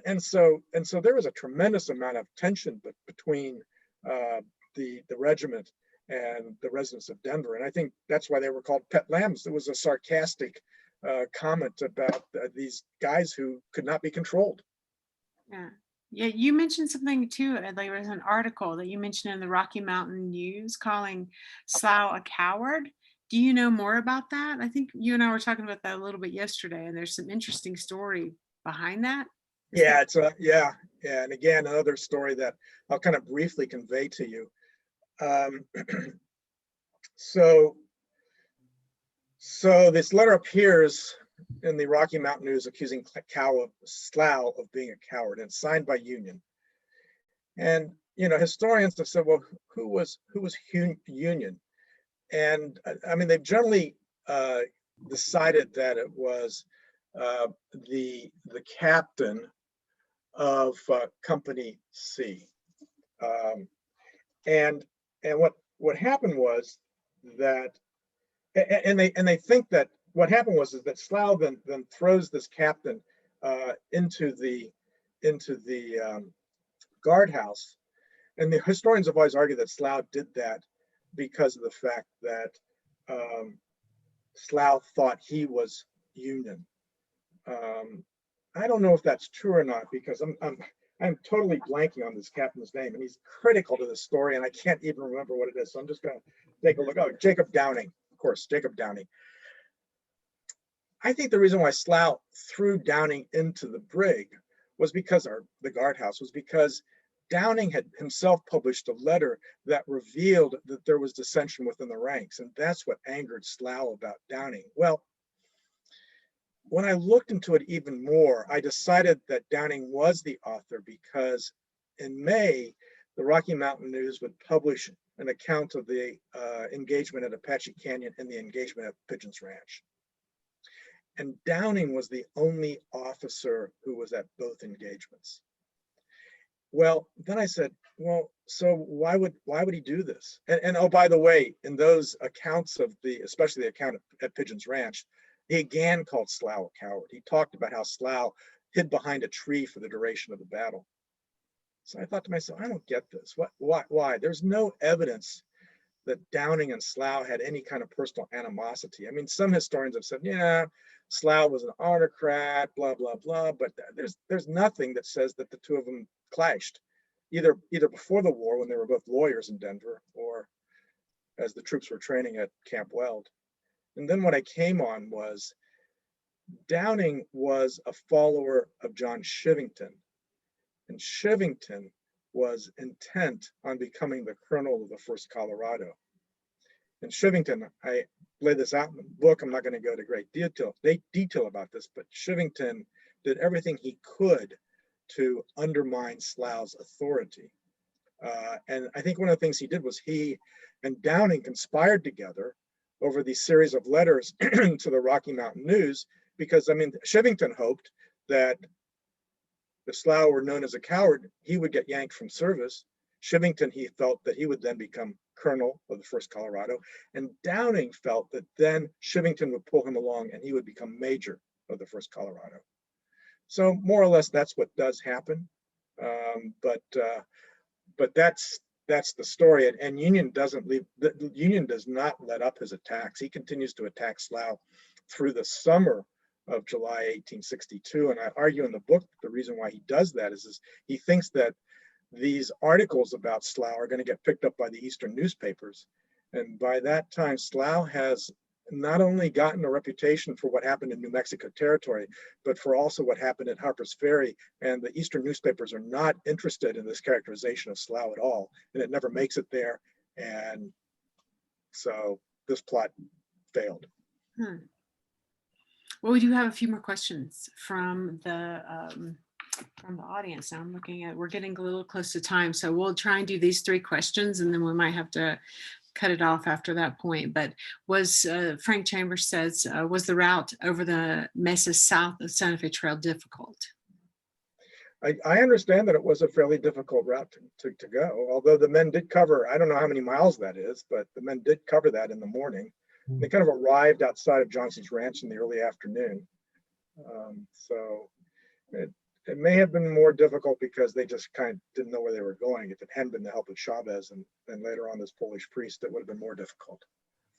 And so there was a tremendous amount of tension between the regiment and the residents of Denver. And I think that's why they were called pet lambs. It was a sarcastic comment about these guys who could not be controlled. Yeah. Yeah, you mentioned something too. There was an article that you mentioned in the Rocky Mountain News calling Slough a coward. Do you know more about that? I think you and I were talking about that a little bit yesterday, and there's some interesting story behind that. Yeah, yeah. And again, another story that I'll kind of briefly convey to you. So this letter appears in the Rocky Mountain News accusing Slough of being a coward, and signed by Union. And historians have said, well, who was Union? And I mean, they've generally decided that it was the captain of Company C. And what happened was that, and they think that what happened was that Slough then throws this captain into the guardhouse, and the historians have always argued that Slough did that because of the fact that Slough thought he was Union. I don't know if that's true or not, because I'm totally blanking on this captain's name, and he's critical to the story, and I can't even remember what it is. So I'm just going to take a look. Oh, Jacob Downing, of course, Jacob Downing. I think the reason why Slough threw Downing into the brig was because, or the guardhouse, was because Downing had himself published a letter that revealed that there was dissension within the ranks, and that's what angered Slough about Downing. Well, when I looked into it even more, I decided that Downing was the author because in May, the Rocky Mountain News would publish an account of the engagement at Apache Canyon and the engagement at Pigeons Ranch. And Downing was the only officer who was at both engagements. Well, then I said, well, so why would he do this? And oh, by the way, in those accounts of especially the account at Pigeons Ranch, he again called Slough a coward. He talked about how Slough hid behind a tree for the duration of the battle. So I thought to myself, I don't get this. Why? There's no evidence that Downing and Slough had any kind of personal animosity. I mean, some historians have said, yeah, Slough was an autocrat, blah, blah, blah, but there's nothing that says that the two of them clashed, either before the war when they were both lawyers in Denver, or as the troops were training at Camp Weld. And then what I came on was Downing was a follower of John Chivington, and Chivington was intent on becoming the colonel of the 1st Colorado. And Chivington, I lay this out in the book, I'm not going to go to great detail about this, but Chivington did everything he could to undermine Slough's authority. And I think one of the things he did was he and Downing conspired together over these series of letters to the Rocky Mountain News, because, I mean, Chivington hoped that if Slough were known as a coward, he would get yanked from service. Chivington, he felt that he would then become colonel of the 1st Colorado, and Downing felt that then Chivington would pull him along and he would become major of the 1st Colorado. So more or less, that's what does happen. But that's that's the story. And Union doesn't leave. The Union does not let up his attacks. He continues to attack Slough through the summer of July 1862. And I argue in the book the reason why he does that is he thinks that these articles about Slough are going to get picked up by the Eastern newspapers. And by that time, Slough has not only gotten a reputation for what happened in New Mexico territory, but for also what happened at Harper's Ferry. And the Eastern newspapers are not interested in this characterization of Slough at all. And it never makes it there. And so this plot failed. Well, we do have a few more questions from the audience. Now I'm looking at, we're getting a little close to time, so we'll try and do these 3 questions, and then we might have to cut it off after that point. But was Frank Chambers says, was the route over the mesas south of Santa Fe Trail difficult? I understand that it was a fairly difficult route to go, although the men did cover, I don't know how many miles that is, but the men did cover that in the morning. They kind of arrived outside of Johnson's Ranch in the early afternoon. So it may have been more difficult because they just kind of didn't know where they were going. If it hadn't been the help of Chavez and then later on this Polish priest, it would have been more difficult.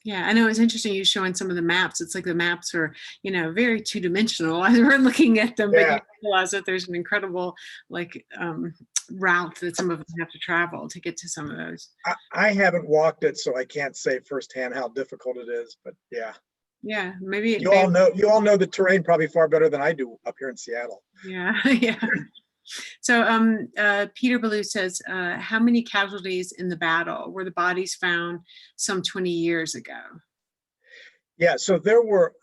Yeah, I know it's interesting you showing some of the maps. It's like the maps are, very two-dimensional as we're looking at them, but you realize that there's an incredible route that some of them have to travel to get to some of those. I haven't walked it, so I can't say firsthand how difficult it is, but yeah. Yeah, maybe you all know the terrain probably far better than I do up here in Seattle. Yeah, yeah. So Peter Ballou says, how many casualties in the battle? Were the bodies found some 20 years ago? Yeah, so there were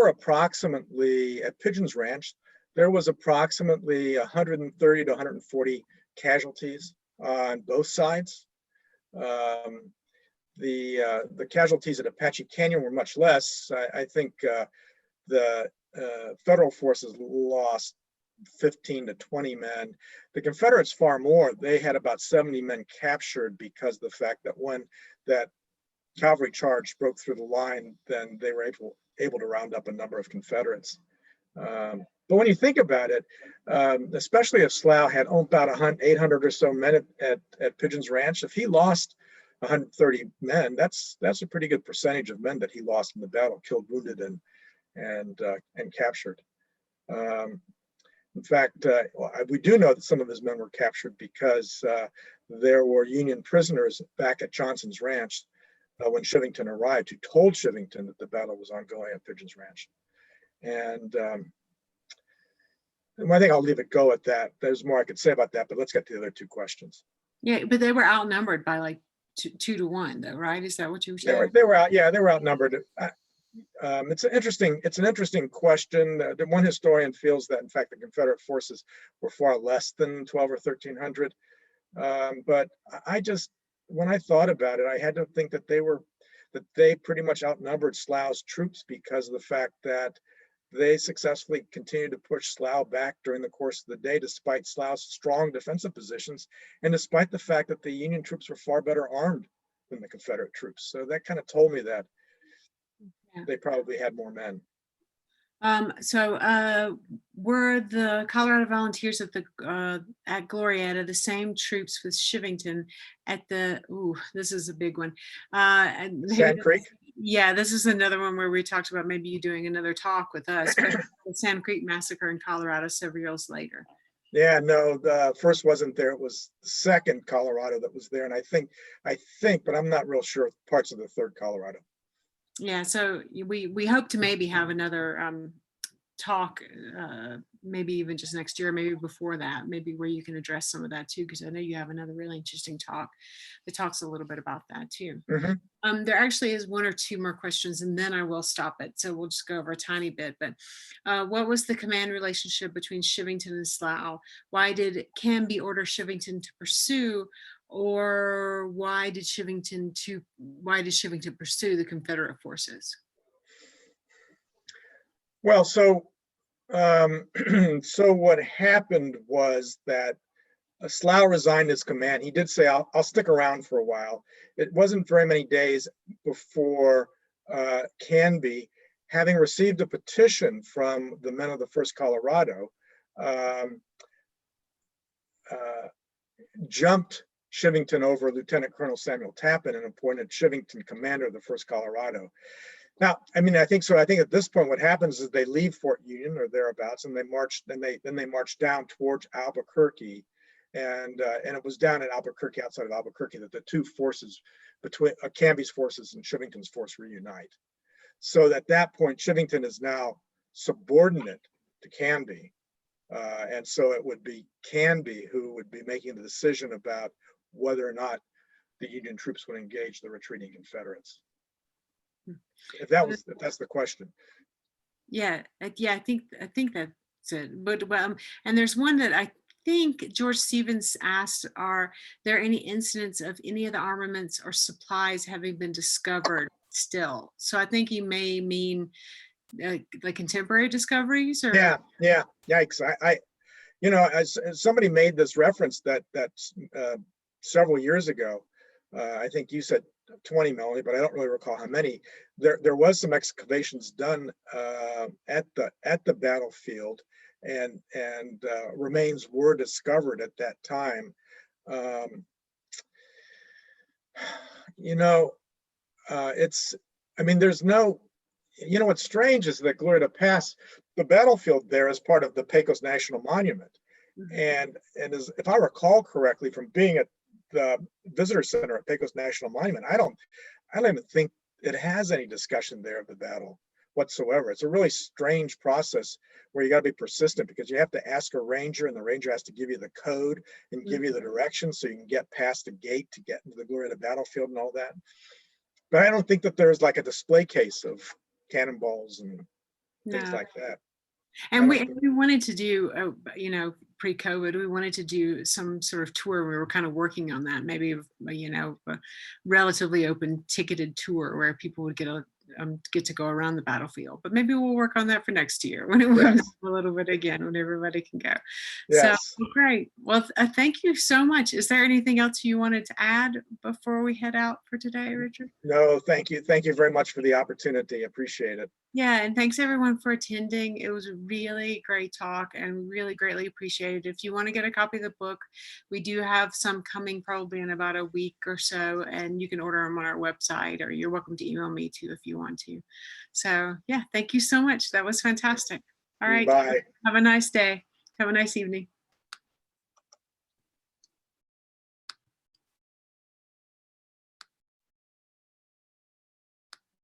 approximately, at Pigeons Ranch, there was approximately 130 to 140 casualties on both sides. The casualties at Apache Canyon were much less. I think the federal forces lost 15 to 20 men. The Confederates far more. They had about 70 men captured because of the fact that when that cavalry charge broke through the line, then they were able to round up a number of Confederates. But when you think about it, especially if Slough had about 800 or so men at Pigeons Ranch, if he lost 130 men, that's a pretty good percentage of men that he lost in the battle, killed, wounded, and captured. In fact, we do know that some of his men were captured because there were Union prisoners back at Johnson's Ranch when Shivington arrived, who told Shivington that the battle was ongoing at Pigeons Ranch. And I think I'll leave it go at that. There's more I could say about that, but let's get to the other 2 questions. Yeah, but they were outnumbered by like 2 to 1, though, right? Is that what you were saying? They were outnumbered. It's an interesting question. The one historian feels that, in fact, the Confederate forces were far less than 12 or 1300. But when I thought about it, I had to think that they pretty much outnumbered Slough's troops because of the fact that they successfully continued to push Slough back during the course of the day, despite Slough's strong defensive positions, and despite the fact that the Union troops were far better armed than the Confederate troops. So that kind of told me that they probably had more men. Were the Colorado Volunteers at Glorieta the same troops with Shivington at this is a big one. Sand Creek? Yeah, this is another one where we talked about maybe you doing another talk with us, but the Sand Creek Massacre in Colorado several years later. Yeah, no, the first wasn't there. It was the second Colorado that was there. And I think, but I'm not real sure, parts of the third Colorado. Yeah, so we hope to maybe have another talk, maybe even just next year, maybe before that, maybe where you can address some of that too, because I know you have another really interesting talk that talks a little bit about that too. Mm-hmm. There actually is 1 or 2 more questions, and then I will stop it. So we'll just go over a tiny bit. But what was the command relationship between Shivington and Slough? Why did Canby order Shivington to pursue? Or why did Shivington pursue the Confederate forces? Well, so what happened was that Slough resigned his command. He did say, I'll stick around for a while. It wasn't very many days before Canby, having received a petition from the men of the First Colorado, jumped Shivington over Lieutenant Colonel Samuel Tappan and appointed Shivington commander of the 1st Colorado. Now, I mean, I think so. I think at this point, what happens is they leave Fort Union or thereabouts, and they march. Then they march down towards Albuquerque, and it was down in Albuquerque, outside of Albuquerque, that the two forces between Canby's forces and Shivington's force reunite. So at that point, Shivington is now subordinate to Canby, and so it would be Canby who would be making the decision about whether or not the Union troops would engage the retreating Confederates. If that's the question. Yeah, I think that's it. But and there's one that I think George Stevens asked: are there any incidents of any of the armaments or supplies having been discovered still? So I think he may mean like contemporary discoveries, or yeah, yikes. I as somebody made this reference that several years ago. I think you said 20, Melanie, but I don't really recall how many. There was some excavations done at the battlefield, and remains were discovered at that time. It's, I mean, there's no, what's strange is that Glorieta Pass, the battlefield there is part of the Pecos National Monument. And as if I recall correctly from being at the visitor center at Pecos National Monument, I don't even think it has any discussion there of the battle whatsoever. It's a really strange process where you got to be persistent, because you have to ask a ranger, and the ranger has to give you the code and give you the directions so you can get past the gate to get into the Glorieta battlefield and all that. But I don't think that there's like a display case of cannonballs and things like that. And we wanted to do, pre-COVID, we wanted to do some sort of tour. We were kind of working on that, maybe, a relatively open ticketed tour where people would get to go around the battlefield. But maybe we'll work on that for next year when it warms up a little bit again, when everybody can go. Yes. So great. Well, thank you so much. Is there anything else you wanted to add before we head out for today, Richard? No, thank you. Thank you very much for the opportunity. Appreciate it. Yeah, and thanks everyone for attending. It was a really great talk and really greatly appreciated. If you want to get a copy of the book, we do have some coming probably in about a week or so, and you can order them on our website, or you're welcome to email me too if you want to. So yeah, thank you so much. That was fantastic. All right. Bye. Have a nice day. Have a nice evening.